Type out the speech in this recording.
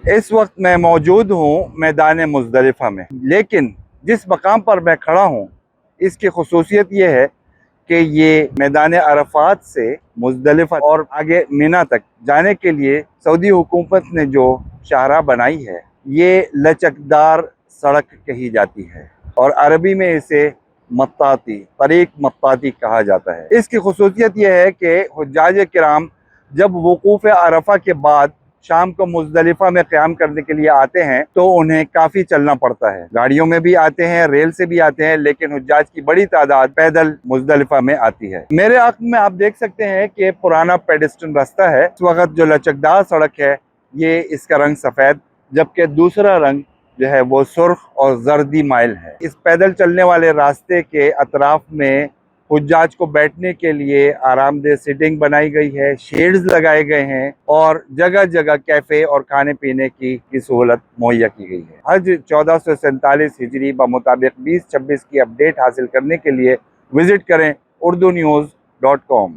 इस वक्त मैं मौजूद हूँ मैदान मुज़दलिफ़ा में, लेकिन जिस मकाम पर मैं खड़ा हूँ इसकी खसूसियत ये है कि ये मैदान अरफात से मुज़दलिफ़ा और आगे मिना तक जाने के लिए सऊदी हुकूमत ने जो शाहराह बनाई है, ये लचकदार सड़क कही जाती है और अरबी में इसे मत्ताती, तरीक़ मत्ताती कहा जाता है। इसकी खसूसियत यह है कि हुज्जाज किराम जब वकूफ़ अरफा के बाद शाम को मुज़दलिफ़ा में क़याम करने के लिए आते हैं तो उन्हें काफ़ी चलना पड़ता है। गाड़ियों में भी आते हैं, रेल से भी आते हैं, लेकिन हुज्जाज की बड़ी तादाद पैदल मुज़दलिफ़ा में आती है। मेरे आँख में आप देख सकते हैं कि पुराना पेडेस्ट्रियन रास्ता है। इस वक्त जो लचकदार सड़क है ये इसका रंग सफ़ेद, जबकि दूसरा रंग जो है वो सुर्ख और जर्दी माइल है। इस पैदल चलने वाले रास्ते के अतराफ में हुज्जाज को बैठने के लिए आरामदेह सीटिंग बनाई गई है, शेड्स लगाए गए हैं और जगह जगह कैफ़े और खाने पीने की सहूलत मुहैया की गई है। हज 1447 हिजरी बमुताबिक 2026 की अपडेट हासिल करने के लिए विजिट करें urdunews.com।